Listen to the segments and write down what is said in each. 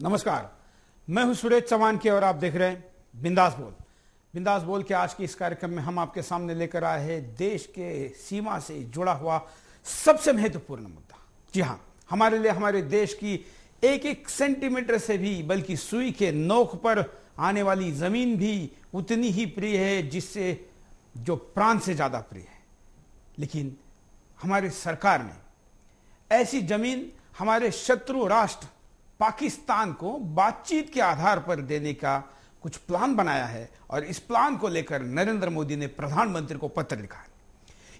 नमस्कार, मैं हूं सुरेश चौहान के और आप देख रहे हैं बिंदास बोल। बिंदास बोल के आज के इस कार्यक्रम में हम आपके सामने लेकर आए हैं देश के सीमा से जुड़ा हुआ सबसे महत्वपूर्ण मुद्दा। जी हां, हमारे लिए हमारे देश की एक एक सेंटीमीटर से भी बल्कि सुई के नोक पर आने वाली जमीन भी उतनी ही प्रिय है जिससे जो प्राण से ज्यादा प्रिय है। लेकिन हमारी सरकार ने ऐसी जमीन हमारे शत्रु राष्ट्र पाकिस्तान को बातचीत के आधार पर देने का कुछ प्लान बनाया है और इस प्लान को लेकर नरेंद्र मोदी ने प्रधानमंत्री को पत्र लिखा है।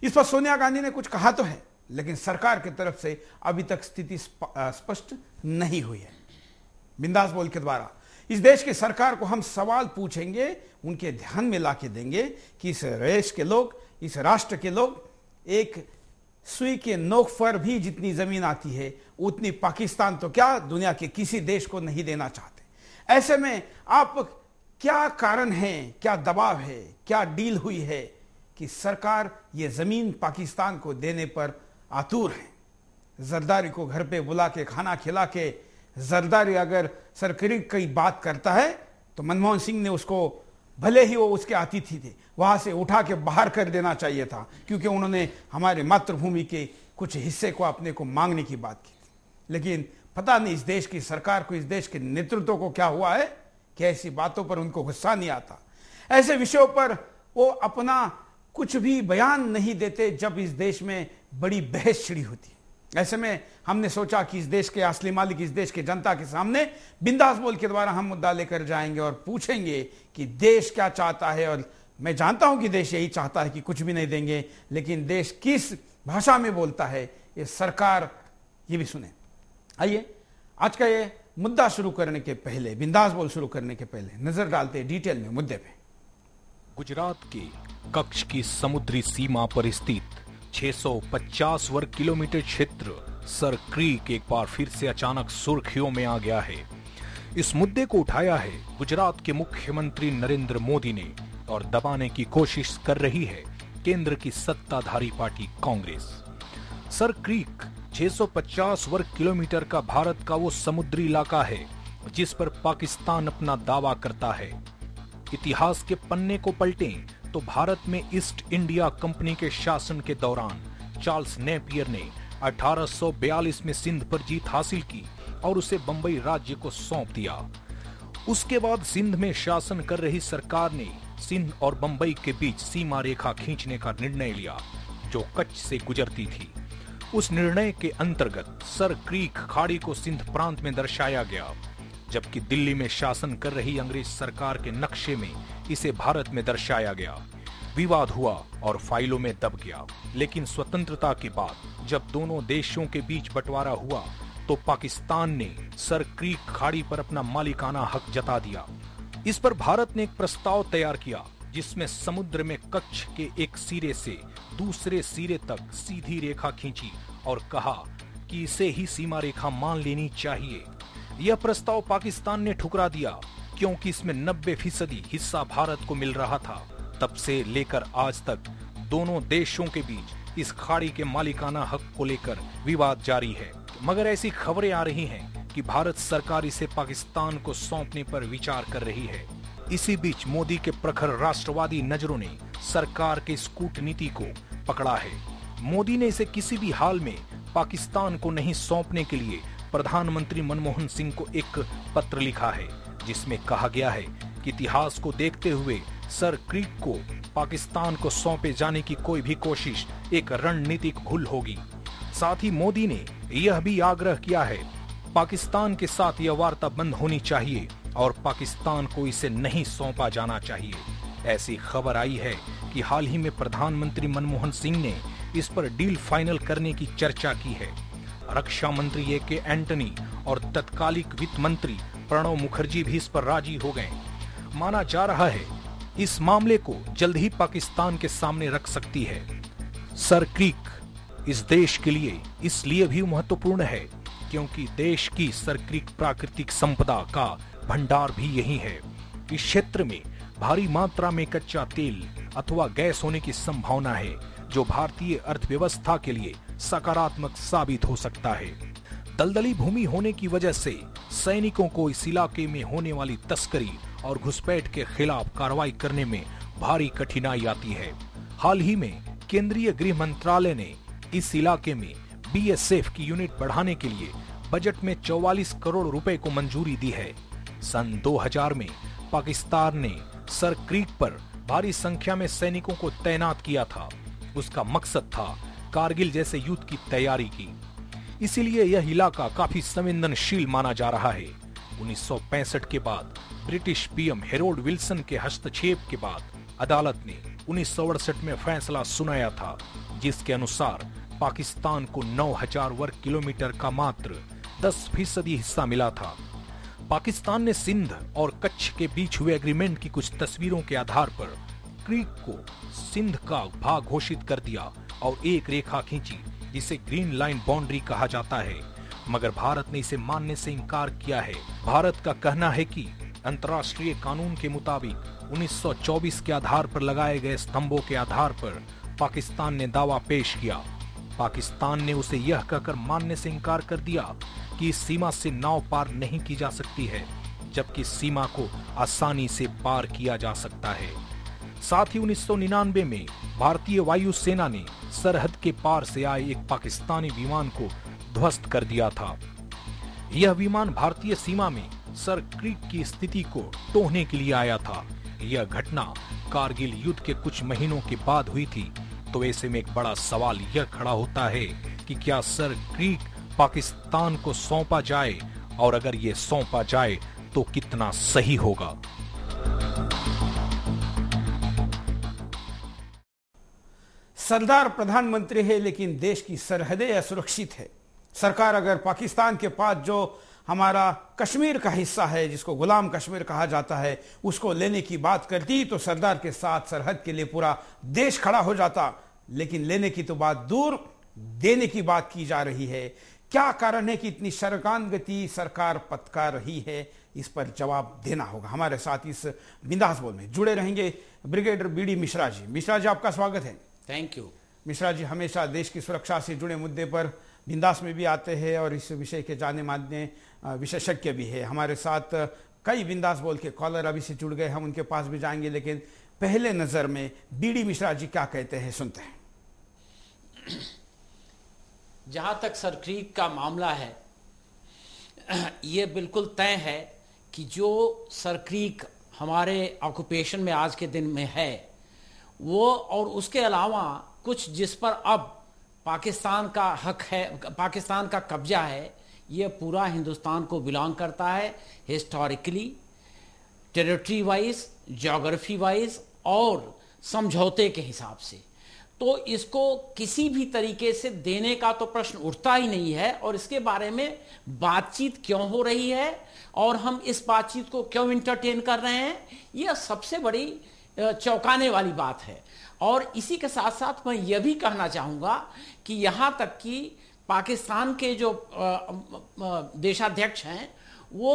इस पर सोनिया गांधी ने कुछ कहा तो है, लेकिन सरकार की तरफ से अभी तक स्थिति स्पष्ट नहीं हुई है। बिंदास बोल के द्वारा इस देश की सरकार को हम सवाल पूछेंगे, उनके ध्यान में ला के देंगे कि इस देश के लोग, इस राष्ट्र के लोग एक सुई के नोक पर भी जितनी जमीन आती है उतनी पाकिस्तान तो क्या दुनिया के किसी देश को नहीं देना चाहते। ऐसे में आप क्या कारण है, क्या दबाव है, क्या डील हुई है कि सरकार ये जमीन पाकिस्तान को देने पर आतुर है। जरदारी को घर पे बुला के खाना खिला के जरदारी अगर सरकारी की बात करता है तो मनमोहन सिंह ने उसको, भले ही वो उसके अतिथि थे, वहां से उठा के बाहर कर देना चाहिए था, क्योंकि उन्होंने हमारे मातृभूमि के कुछ हिस्से को अपने को मांगने की बात की थी। लेकिन पता नहीं इस देश की सरकार को, इस देश के नेतृत्व को क्या हुआ है कि ऐसी बातों पर उनको गुस्सा नहीं आता। ऐसे विषयों पर वो अपना कुछ भी बयान नहीं देते जब इस देश में बड़ी बहस छिड़ी होती है। ऐसे में हमने सोचा कि इस देश के असली मालिक, इस देश के जनता के सामने बिंदास बोल के द्वारा हम मुद्दा लेकर जाएंगे और पूछेंगे कि देश क्या चाहता है। और मैं जानता हूं कि देश यही चाहता है कि कुछ भी नहीं देंगे, लेकिन देश किस भाषा में बोलता है ये सरकार ये भी सुने। आइए आज का ये मुद्दा शुरू करने के पहले, बिंदास बोल शुरू करने के पहले नजर डालते हैं डिटेल में मुद्दे पे। गुजरात के कच्छ की समुद्री सीमा पर स्थित 650 वर्ग किलोमीटर क्षेत्र सर क्रीक एक बार फिर से अचानक सुर्खियों में आ गया है। इस मुद्दे को उठाया है गुजरात के मुख्यमंत्री नरेंद्र मोदी ने और दबाने की कोशिश कर रही है केंद्र की सत्ताधारी पार्टी कांग्रेस। सर क्रीक 650 वर्ग किलोमीटर का भारत का वो समुद्री इलाका है जिस पर पाकिस्तान अपना दावा करता है। इतिहास के पन्ने को पलटें तो भारत में ईस्ट इंडिया कंपनी के शासन के दौरान चार्ल्स नेपियर ने 1842 में सिंध पर जीत हासिल की और उसे बंबई राज्य को सौंप दिया। उसके बाद सिंध में शासन कर रही सरकार ने सिंध और बंबई के बीच सीमा रेखा खींचने का निर्णय लिया जो कच्छ से गुजरती थी। उस निर्णय के अंतर्गत सर क्रीक खाड़ी को सिंध प्रांत में दर्शाया गया, जबकि दिल्ली में शासन कर रही अंग्रेज सरकार के नक्शे में इसे भारत में दर्शाया गया। विवाद हुआ और फाइलों में दब गया। लेकिन स्वतंत्रता के बाद जब दोनों देशों के बीच बंटवारा हुआ तो पाकिस्तान ने सर क्रीक खाड़ी पर अपना मालिकाना हक जता दिया। इस पर भारत ने एक प्रस्ताव तैयार किया जिसमें समुद्र में कच्छ के एक सिरे से दूसरे सिरे तक सीधी रेखा खींची और कहा कि इसे ही सीमा रेखा मान लेनी चाहिए। यह प्रस्ताव पाकिस्तान ने ठुकरा दिया क्योंकि इसमें 90% हिस्सा भारत को मिल रहा था। तब से लेकर आज तक दोनों देशों के बीच इस खाड़ी के मालिकाना हक को लेकर विवाद जारी है। मगर ऐसी खबरें आ रही हैं कि भारत सरकार इसे पाकिस्तान को सौंपने पर विचार कर रही है। इसी बीच मोदी के प्रखर राष्ट्रवादी नजरों ने सरकार के इस कूटनीति को पकड़ा है। मोदी ने इसे किसी भी हाल में पाकिस्तान को नहीं सौंपने के लिए प्रधानमंत्री मनमोहन सिंह को एक पत्र लिखा है जिसमें कहा गया है कि इतिहास को देखते हुए सर क्रीक को पाकिस्तान को सौंपे जाने की कोई भी कोशिश एक रणनीतिक भूल होगी। साथ ही मोदी ने यह भी आग्रह किया है पाकिस्तान के साथ यह वार्ता बंद होनी चाहिए और पाकिस्तान को इसे नहीं सौंपा जाना चाहिए। ऐसी खबर आई है कि हाल ही में प्रधानमंत्री मनमोहन सिंह ने इस पर डील फाइनल करने की चर्चा की है। रक्षा मंत्री ए.के. एंटनी और तत्कालिक वित्त मंत्री प्रणब मुखर्जी भी इस पर राजी हो गए। माना जा रहा है इस मामले को जल्द ही पाकिस्तान के सामने रख सकती है। सर क्रीक इस देश के लिए इसलिए भी महत्वपूर्ण है क्योंकि देश की सर क्रीक प्राकृतिक संपदा का भंडार भी यही है। इस क्षेत्र में भारी मात्रा में कच्चा तेल अथवा गैस होने की संभावना है जो भारतीय अर्थव्यवस्था के लिए सकारात्मक साबित हो सकता है। दलदली भूमि होने की वजह से सैनिकों को इस इलाके में होने वाली तस्करी और घुसपैठ के खिलाफ कार्रवाई करने में भारी कठिनाई आती है। हाल ही में केंद्रीय गृह मंत्रालय ने इस इलाके में बीएसएफ की यूनिट बढ़ाने के लिए बजट में 44 करोड़ रुपए को मंजूरी दी है। सन 2000 में पाकिस्तान ने सर क्रीक पर भारी संख्या में सैनिकों को तैनात किया था। उसका मकसद था कारगिल जैसे युद्ध की तैयारी की। इसीलिए यह इलाका काफी संवेदनशील माना जा रहा है। 1965 के बाद ब्रिटिश पीएम हेरोल्ड विल्सन के हस्तक्षेप के बाद अदालत ने 1968 में फैसला सुनाया था, जिसके अनुसार पाकिस्तान को 9000 वर्ग किलोमीटर का मात्र 10% हिस्सा मिला था। पाकिस्तान ने सिंध और कच्छ के बीच हुए एग्रीमेंट की कुछ तस्वीरों के आधार पर क्रीक को सिंध का भाग घोषित कर दिया और एक रेखा खींची, जिसे ग्रीन लाइन बाउंड्री कहा जाता है, मगर भारत ने इसे मानने से इनकार किया है। भारत का कहना है कि अंतर्राष्ट्रीय कानून के मुताबिक 1924 के आधार पर लगाए गए स्तंभों के आधार पर पाकिस्तान ने दावा पेश किया। पाकिस्तान ने उसे यह कहकर मानने से इनकार कर दिया कि इस सीमा से नाव पार नहीं की जा सकती है, जबकि सीमा को आसानी से पार किया जा सकता है। साथ ही 1999 में भारतीय वायुसेना ने सरहद के पार से आए एक पाकिस्तानी विमान को ध्वस्त कर दिया था। यह विमान भारतीय सीमा में सर क्रीक की स्थिति को टोहने के लिए आया था। यह घटना कारगिल युद्ध के कुछ महीनों के बाद हुई थी। तो ऐसे में एक बड़ा सवाल यह खड़ा होता है कि क्या सर क्रीक पाकिस्तान को सौंपा जाए, और अगर ये सौंपा जाए तो कितना सही होगा। सरदार प्रधानमंत्री है, लेकिन देश की सरहदें असुरक्षित है। सरकार अगर पाकिस्तान के पास जो हमारा कश्मीर का हिस्सा है, जिसको गुलाम कश्मीर कहा जाता है, उसको लेने की बात करती तो सरदार के साथ सरहद के लिए पूरा देश खड़ा हो जाता। लेकिन लेने की तो बात दूर, देने की बात की जा रही है। क्या कारण है कि इतनी शरकान गति सरकार पटका रही है? इस पर जवाब देना होगा। हमारे साथ इस बिंदास बोल में जुड़े रहेंगे ब्रिगेडियर बीडी मिश्रा जी। मिश्रा जी, आपका स्वागत है। Thank you. मिश्रा जी हमेशा देश की सुरक्षा से जुड़े मुद्दे पर बिंदास में भी आते हैं और इस विषय के जाने माने विशेषज्ञ भी है। हमारे साथ कई बिंदास बोल के कॉलर अभी से जुड़ गए, हम उनके पास भी जाएंगे, लेकिन पहले नजर में बीडी मिश्रा जी क्या कहते हैं सुनते हैं। जहां तक सर क्रीक का मामला है, ये बिल्कुल तय है कि जो सर क्रीक हमारे ऑक्यूपेशन में आज के दिन में है वो, और उसके अलावा कुछ जिस पर अब पाकिस्तान का हक है, पाकिस्तान का कब्जा है, ये पूरा हिंदुस्तान को बिलोंग करता है historically, territory wise, geography wise और समझौते के हिसाब से। तो इसको किसी भी तरीके से देने का तो प्रश्न उठता ही नहीं है। और इसके बारे में बातचीत क्यों हो रही है और हम इस बातचीत को क्यों इंटरटेन कर रहे हैं, यह सबसे बड़ी चौंकाने वाली बात है। और इसी के साथ साथ मैं यह भी कहना चाहूंगा कि यहां तक कि पाकिस्तान के जो देशाध्यक्ष हैं वो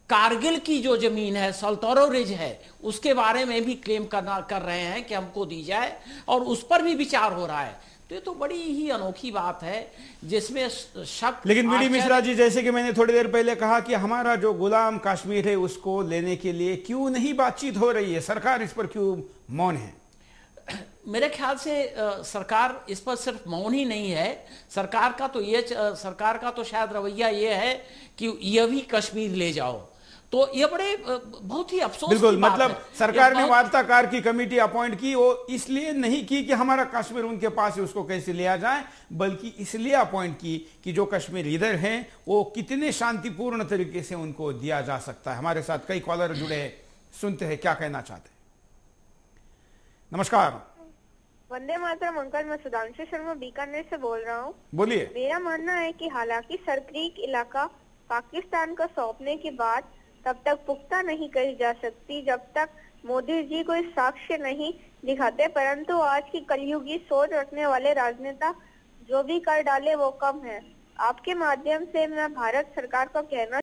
कारगिल की जो जमीन है, सल्तोरो रिज है, उसके बारे में भी क्लेम कर रहे हैं कि हमको दी जाए, और उस पर भी विचार हो रहा है। तो ये तो बड़ी ही अनोखी बात है जिसमें शक। लेकिन बीडी मिश्रा जी, जैसे कि मैंने थोड़ी देर पहले कहा कि हमारा जो गुलाम कश्मीर है उसको लेने के लिए क्यों नहीं बातचीत हो रही है, सरकार इस पर क्यों मौन है? मेरे ख्याल से सरकार इस पर सिर्फ मौन ही नहीं है, सरकार का तो शायद रवैया ये है कि यह भी कश्मीर ले जाओ। तो ये बड़े बहुत ही अफसोस बिल्कुल की बात मतलब है। सरकार ने वार्ताकार की कमेटी अपॉइंट की, वो इसलिए नहीं की कि हमारा कश्मीर उनके पास है उसको कैसे लिया जाए, बल्कि इसलिए अपॉइंट की कि जो कश्मीर इधर है वो कितने शांतिपूर्ण तरीके से उनको दिया जा सकता है। हमारे साथ कई कॉलर जुड़े हैं, सुनते हैं क्या कहना चाहते हैं। नमस्कार। वंदे मातरम अंकल, मैं सुधांशु शर्मा बीकानेर से बोल रहा हूँ। बोलिए। मेरा मानना है कि हालांकि सर क्रीक इलाका पाकिस्तान को सौंपने के बाद तब तक पुख्ता नहीं कही जा सकती जब तक मोदी जी कोई साक्ष्य नहीं दिखाते, परंतु आज की कलयुगी सोच रखने वाले राजनेता जो भी कर डाले वो कम है। आपके माध्यम से मैं भारत सरकार को कहना